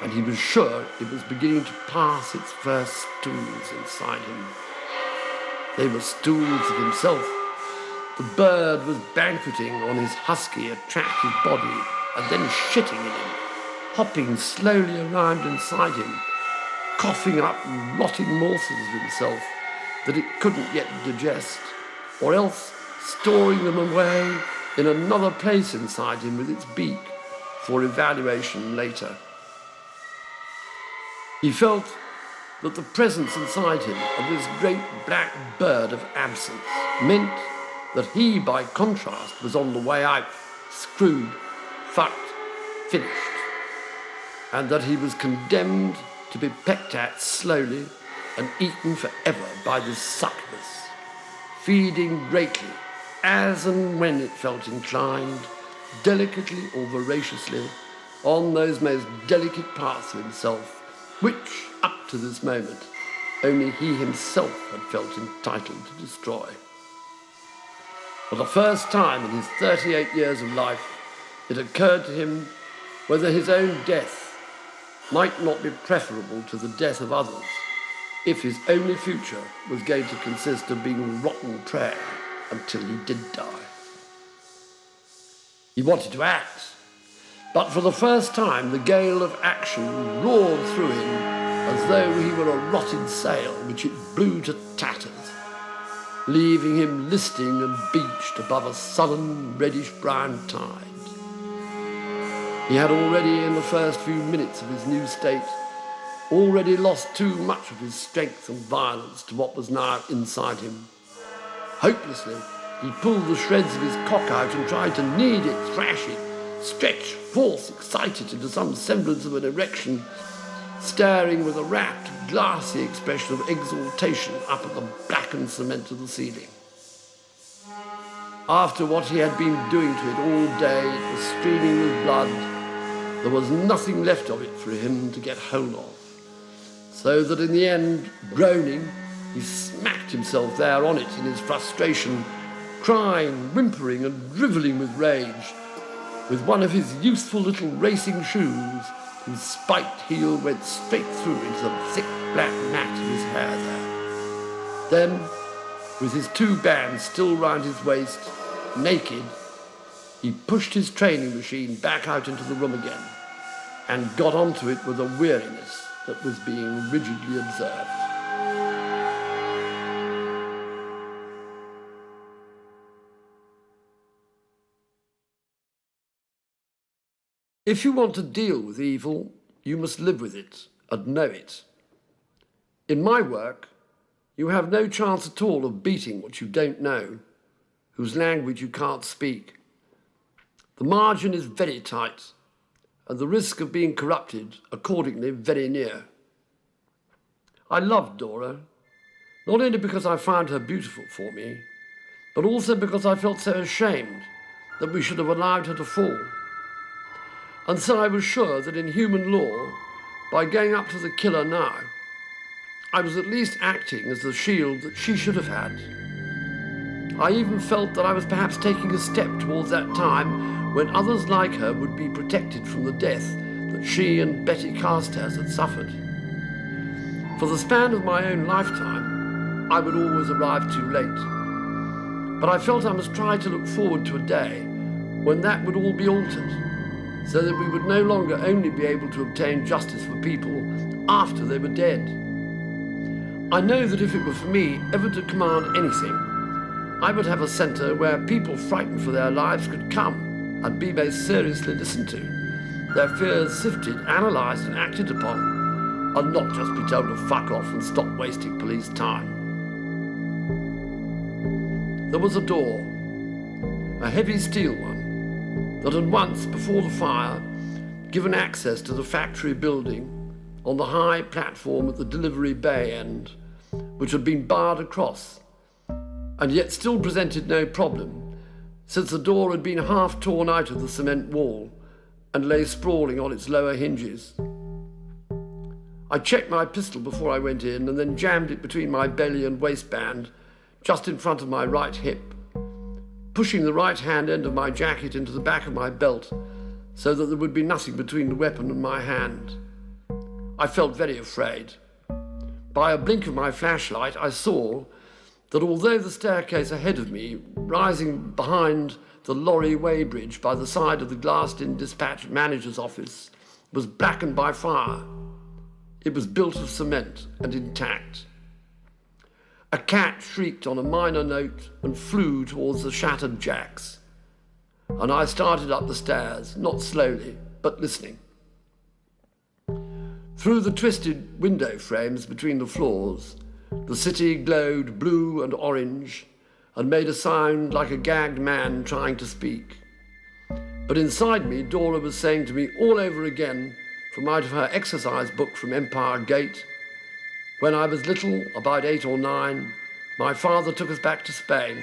And he was sure it was beginning to pass its first stools inside him. They were stools of himself. The bird was banqueting on his husky, attractive body and then shitting in him, hopping slowly around inside him, coughing up rotting morsels of himself that it couldn't yet digest, or else storing them away in another place inside him with its beak for evaluation later. He felt that the presence inside him of this great black bird of absence meant that he, by contrast, was on the way out, screwed, fucked, finished, and that he was condemned to be pecked at slowly and eaten forever by this succubus, feeding greatly, as and when it felt inclined, delicately or voraciously, on those most delicate parts of himself, which, up to this moment, only he himself had felt entitled to destroy. For the first time in his 38 years of life, it occurred to him whether his own death might not be preferable to the death of others, if his only future was going to consist of being rotten prey until he did die. He wanted to act, but for the first time the gale of action roared through him as though he were a rotted sail which it blew to tatters, leaving him listing and beached above a sullen reddish-brown tide. He had already, in the first few minutes of his new state, already lost too much of his strength and violence to what was now inside him. Hopelessly, he pulled the shreds of his cock out and tried to knead it, thrash it, stretch, force, excite it into some semblance of an erection, staring with a rapt, glassy expression of exultation up at the blackened cement of the ceiling. After what he had been doing to it all day, it was streaming with blood. There was nothing left of it for him to get hold of. So that in the end, groaning, he smacked himself there on it in his frustration, crying, whimpering and drivelling with rage, with one of his useful little racing shoes, whose spiked heel went straight through into the thick black mat of his hair there. Then, with his two bands still round his waist, naked, he pushed his training machine back out into the room again and got onto it with a weariness that was being rigidly observed. If you want to deal with evil, you must live with it and know it. In my work, you have no chance at all of beating what you don't know, whose language you can't speak. The margin is very tight, and the risk of being corrupted, accordingly, very near. I loved Dora, not only because I found her beautiful for me, but also because I felt so ashamed that we should have allowed her to fall. And so I was sure that in human law, by going up to the killer now, I was at least acting as the shield that she should have had. I even felt that I was perhaps taking a step towards that time when others like her would be protected from the death that she and Betty Carstairs had suffered. For the span of my own lifetime, I would always arrive too late. But I felt I must try to look forward to a day when that would all be altered, so that we would no longer only be able to obtain justice for people after they were dead. I know that if it were for me ever to command anything, I would have a centre where people frightened for their lives could come and be most seriously listened to, their fears sifted, analysed and acted upon, and not just be told to fuck off and stop wasting police time. There was a door, a heavy steel one, that had once, before the fire, given access to the factory building on the high platform at the delivery bay end, which had been barred across, and yet still presented no problem, since the door had been half torn out of the cement wall and lay sprawling on its lower hinges. I checked my pistol before I went in and then jammed it between my belly and waistband, just in front of my right hip, pushing the right-hand end of my jacket into the back of my belt so that there would be nothing between the weapon and my hand. I felt very afraid. By a blink of my flashlight, I saw that although the staircase ahead of me, rising behind the lorry weighbridge by the side of the glassed-in dispatch manager's office, was blackened by fire, it was built of cement and intact. A cat shrieked on a minor note and flew towards the shattered jacks, and I started up the stairs, not slowly, but listening. Through the twisted window frames between the floors, the city glowed blue and orange and made a sound like a gagged man trying to speak. But inside me, Dora was saying to me all over again from out of her exercise book from Empire Gate, "When I was little, about 8 or 9, my father took us back to Spain,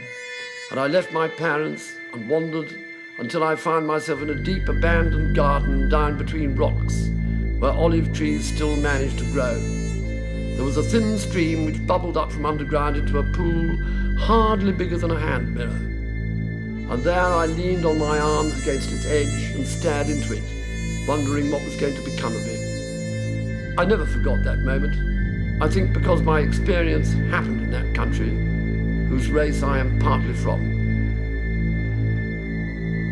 and I left my parents and wandered until I found myself in a deep abandoned garden down between rocks, where olive trees still managed to grow. There was a thin stream which bubbled up from underground into a pool hardly bigger than a hand mirror. And there I leaned on my arms against its edge and stared into it, wondering what was going to become of me. I never forgot that moment, I think because my experience happened in that country, whose race I am partly from.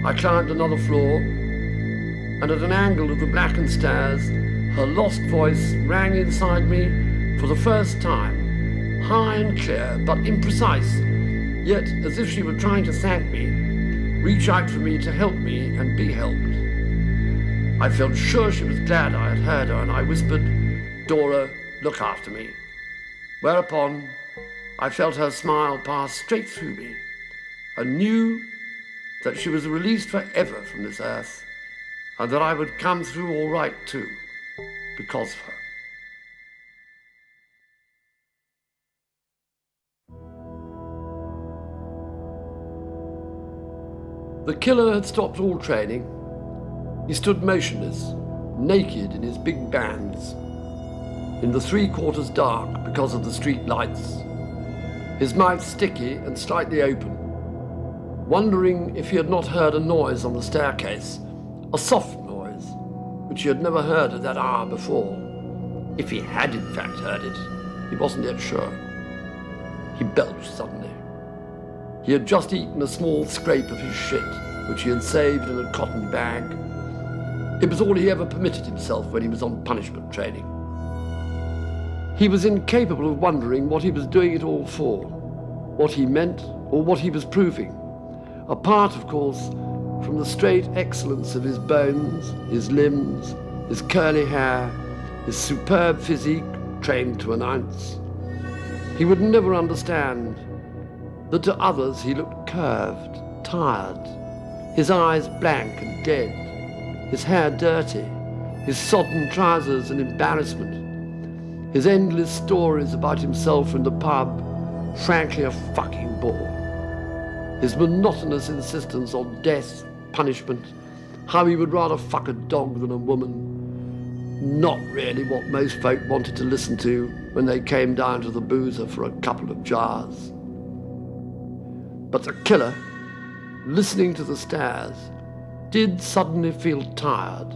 I climbed another floor, and at an angle of the blackened stairs, her lost voice rang inside me for the first time, high and clear, but imprecise, yet as if she were trying to thank me, reach out for me to help me and be helped. I felt sure she was glad I had heard her, and I whispered, "Dora, look after me." Whereupon, I felt her smile pass straight through me, and knew that she was released forever from this earth, and that I would come through all right too, because of her. The killer had stopped all training. He stood motionless, naked in his big bands, in the 3/4 dark because of the street lights, his mouth sticky and slightly open, wondering if he had not heard a noise on the staircase, a soft noise, which he had never heard at that hour before. If he had in fact heard it, he wasn't yet sure. He belched suddenly. He had just eaten a small scrape of his shit, which he had saved in a cotton bag. It was all he ever permitted himself when he was on punishment training. He was incapable of wondering what he was doing it all for, what he meant, or what he was proving. Apart, of course, from the straight excellence of his bones, his limbs, his curly hair, his superb physique trained to an ounce. He would never understand that to others he looked curved, tired, his eyes blank and dead, his hair dirty, his sodden trousers an embarrassment, his endless stories about himself in the pub, frankly a fucking bore. His monotonous insistence on death, punishment, how he would rather fuck a dog than a woman. Not really what most folk wanted to listen to when they came down to the boozer for a couple of jars. But the killer, listening to the stairs, did suddenly feel tired,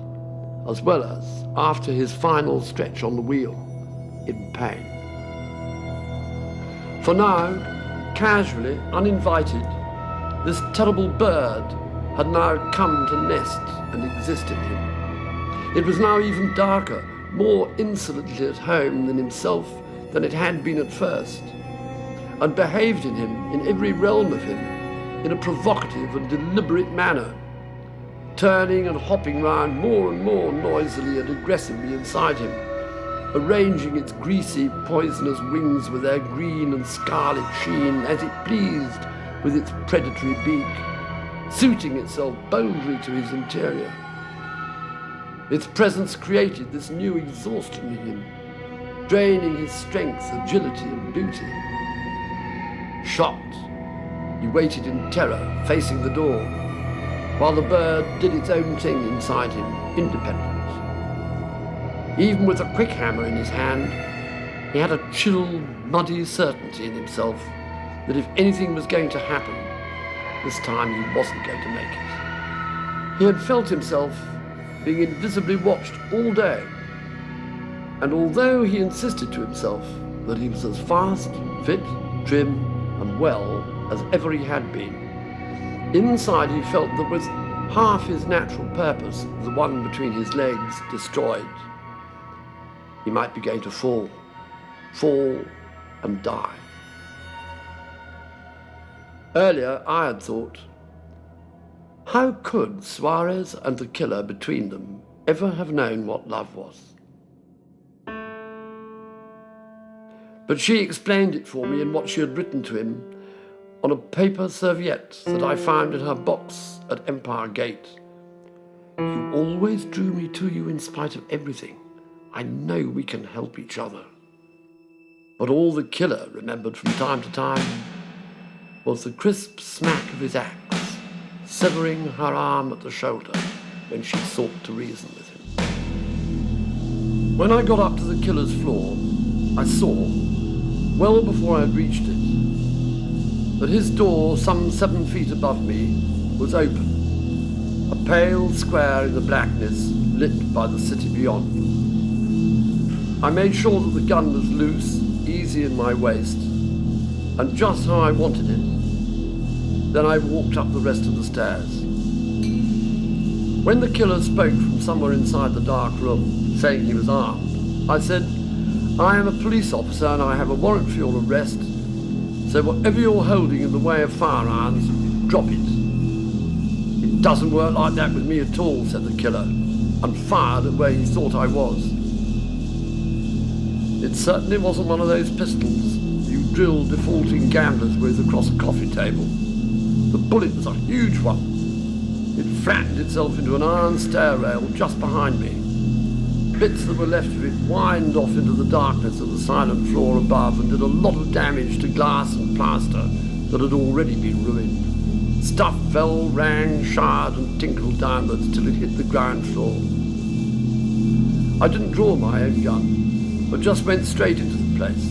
as well as, after his final stretch on the wheel, in pain. For now, casually, uninvited, this terrible bird had now come to nest and exist in him. It was now even darker, more insolently at home than himself than it had been at first, and behaved in him, in every realm of him, in a provocative and deliberate manner, turning and hopping round more and more noisily and aggressively inside him, arranging its greasy, poisonous wings with their green and scarlet sheen as it pleased with its predatory beak, suiting itself boldly to his interior. Its presence created this new exhaustion in him, draining his strength, agility, and beauty. Shocked, he waited in terror, facing the door, while the bird did its own thing inside him, independent. Even with a quick hammer in his hand, he had a chill, muddy certainty in himself that if anything was going to happen, this time he wasn't going to make it. He had felt himself being invisibly watched all day, and although he insisted to himself that he was as fast, fit, trim, and well as ever he had been, inside he felt that with half his natural purpose, the one between his legs, destroyed, he might be going to fall and die. Earlier, I had thought, how could Suarez and the killer between them ever have known what love was? But she explained it for me in what she had written to him on a paper serviette that I found in her box at Empire Gate. "You always drew me to you in spite of everything. I know we can help each other." But all the killer remembered from time to time was the crisp smack of his axe, severing her arm at the shoulder when she sought to reason with him. When I got up to the killer's floor, I saw, well before I had reached it, that his door, some 7 feet above me, was open, a pale square in the blackness lit by the city beyond. I made sure that the gun was loose, easy in my waist, and just how I wanted it. Then I walked up the rest of the stairs. When the killer spoke from somewhere inside the dark room, saying he was armed, I said, "I am a police officer and I have a warrant for your arrest, so whatever you're holding in the way of firearms, drop it." "It doesn't work like that with me at all," said the killer, and fired at where he thought I was. It certainly wasn't one of those pistols you drill defaulting gamblers with across a coffee table. The bullet was a huge one. It flattened itself into an iron stair rail just behind me. Bits that were left of it whined off into the darkness of the silent floor above and did a lot of damage to glass and plaster that had already been ruined. Stuff fell, rang, showered and tinkled downwards till it hit the ground floor. I didn't draw my own gun, but just went straight into the place.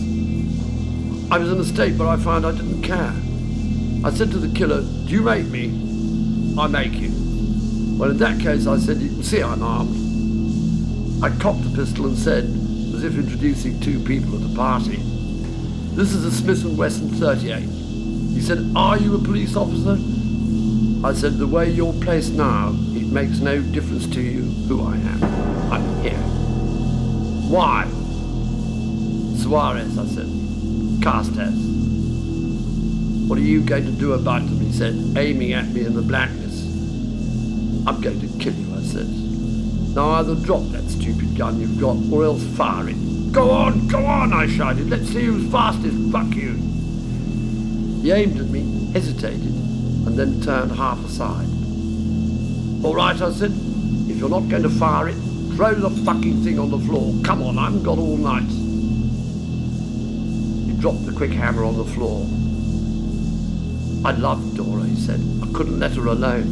I was in a state where I found I didn't care. I said to the killer, "Do you make me?" "I make you." "Well, in that case," I said, "you can see I'm armed." I cocked the pistol and said, as if introducing two people at a party, "This is a Smith & Wesson 38. He said, "Are you a police officer?" I said, "The way you're placed now, it makes no difference to you who I am. I'm here." "Why?" "Suarez," I said. "Carstairs." "What are you going to do about them?" he said, aiming at me in the blackness. "I'm going to kill you," I said. "Now either drop that stupid gun you've got, or else fire it." Go on, I shouted. "Let's see who's fastest, fuck you." He aimed at me, hesitated, and then turned half aside. "All right," I said. "If you're not going to fire it, throw the fucking thing on the floor. Come on, I haven't got all night." He dropped the quick hammer on the floor. "I loved Dora," he said. "I couldn't let her alone."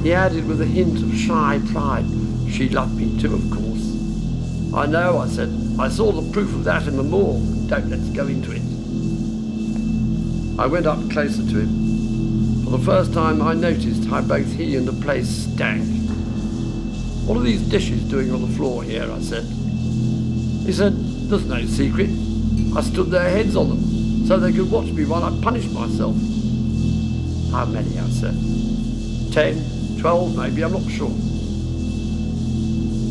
He added with a hint of shy pride, "She loved me too, of course." "I know," I said. "I saw the proof of that in the morgue. Don't let's go into it." I went up closer to him. For the first time I noticed how both he and the place stank. "What are these dishes doing on the floor here?" I said. He said, "There's no secret. I stood their heads on them, so they could watch me while I punished myself." "How many?" I said. 10, 12 maybe, I'm not sure.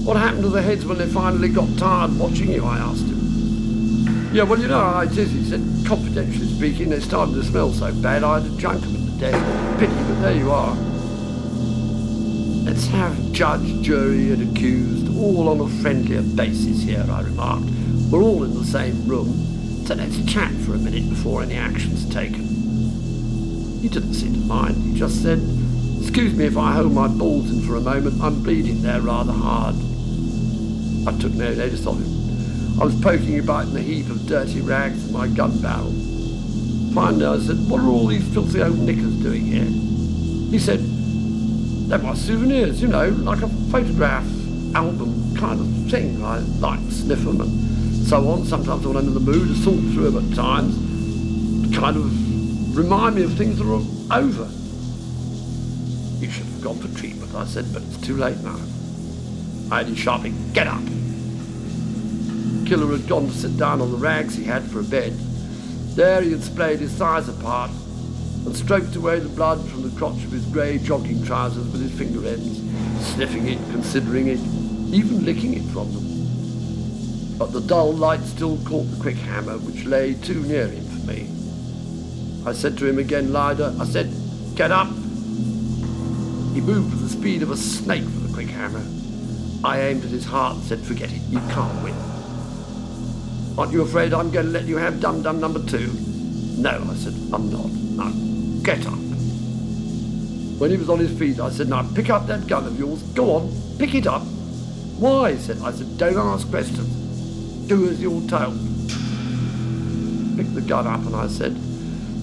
"What happened to the heads when they finally got tired watching you?" I asked him. "Yeah, well, you know how it is," he said. "Confidentially speaking, they started to smell so bad I had to junk them in the desk. Pity, but there you are." "Let's have judge, jury and accused all on a friendlier basis here," I remarked. "We're all in the same room, so let's chat for a minute before any action's taken." He didn't seem to mind. He just said, "Excuse me if I hold my balls in for a moment. I'm bleeding there rather hard." I took no notice of him. I was poking about in a heap of dirty rags in my gun barrel. Finally I said, "What are all these filthy old knickers doing here?" He said, "They're my souvenirs, you know, like a photograph album kind of thing. I like to sniff them and so on. Sometimes when I'm in the mood, I sort through them at times. Kind of remind me of things that are over." "You should have gone for treatment," I said, "but it's too late now." I added sharply, "Get up." The killer had gone to sit down on the rags he had for a bed. There he had splayed his thighs apart and stroked away the blood from the crotch of his grey jogging trousers with his finger ends, sniffing it, considering it, even licking it from them. But the dull light still caught the quick hammer, which lay too near him for me. I said to him again, louder, I said, "Get up." He moved with the speed of a snake for the quick hammer. I aimed at his heart and said, "Forget it, you can't win." "Aren't you afraid I'm going to let you have dum-dum number 2? "No," I said, "I'm not. Now, get up." When he was on his feet, I said, "Now pick up that gun of yours. Go on, pick it up." "Why?" he said. I said, "Don't ask questions. Do as you're told." Picked the gun up and I said,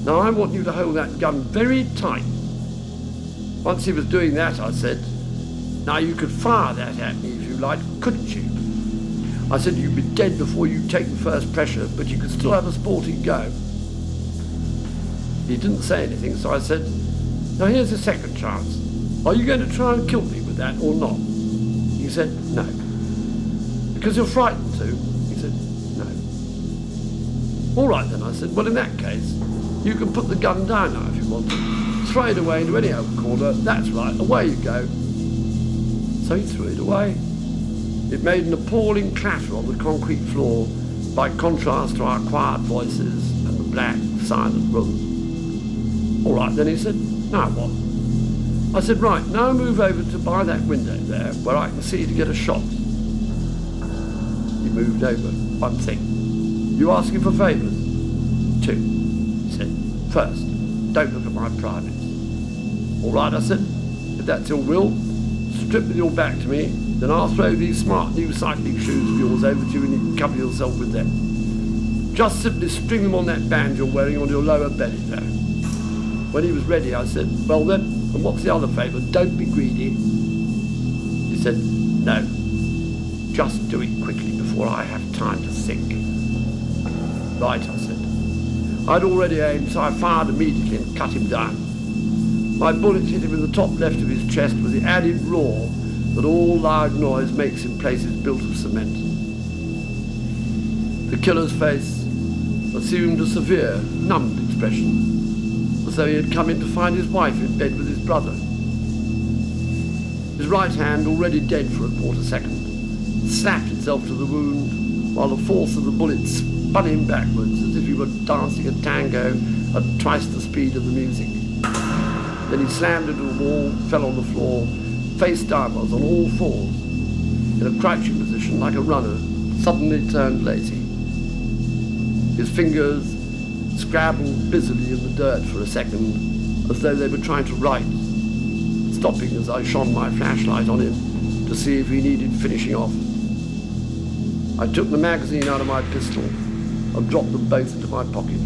"Now I want you to hold that gun very tight." Once he was doing that, I said, "Now you could fire that at me if you like, couldn't you?" I said, "You'd be dead before you take the first pressure, but you could still have a sporting go." He didn't say anything, so I said, "Now here's a second chance. Are you going to try and kill me with that or not?" He said, "No." The Because you're frightened too? He said, no. All right then, I said, well in that case, you can put the gun down now if you want to. Throw it away into any old corner. That's right, away you go. So he threw it away. It made an appalling clatter on the concrete floor by contrast to our quiet voices and the black, silent room. All right then, he said, now what? I said, right, now move over to by that window there where I can see to get a shot. He moved over. One thing. You asking for favours? 2. He said, first, don't look at my privates. All right, I said, if that's your will, strip with your back to me, then I'll throw these smart new cycling shoes of yours over to you and you can cover yourself with them. Just simply string them on that band you're wearing on your lower belly there. When he was ready, I said, well then, and what's the other favour? Don't be greedy. He said, no. Just do it quickly before I have time to think. Right, I said. I'd already aimed, so I fired immediately and cut him down. My bullet hit him in the top left of his chest with the added roar that all loud noise makes in places built of cement. The killer's face assumed a severe, numbed expression, as though he had come in to find his wife in bed with his brother. His right hand, already dead for a quarter second, slapped itself to the wound, while the force of the bullet spun him backwards as if he were dancing a tango at twice the speed of the music. Then he slammed into a wall, fell on the floor, face downwards on all fours, in a crouching position like a runner, suddenly turned lazy. His fingers scrabbled busily in the dirt for a second, as though they were trying to write, stopping as I shone my flashlight on him to see if he needed finishing off. I took the magazine out of my pistol and dropped them both into my pocket.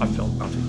I felt nothing.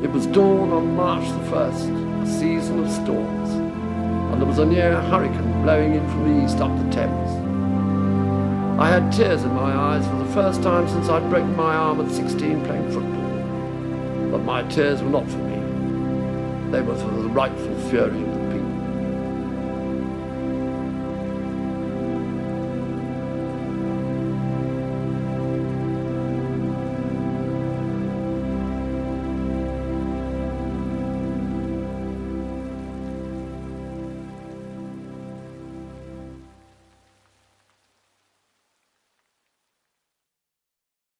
It was dawn on March the 1st, a season of storms, and there was a near hurricane blowing in from the east up the Thames. I had tears in my eyes for the first time since I'd broken my arm at 16 playing football. But my tears were not for me. They were for the rightful fury of the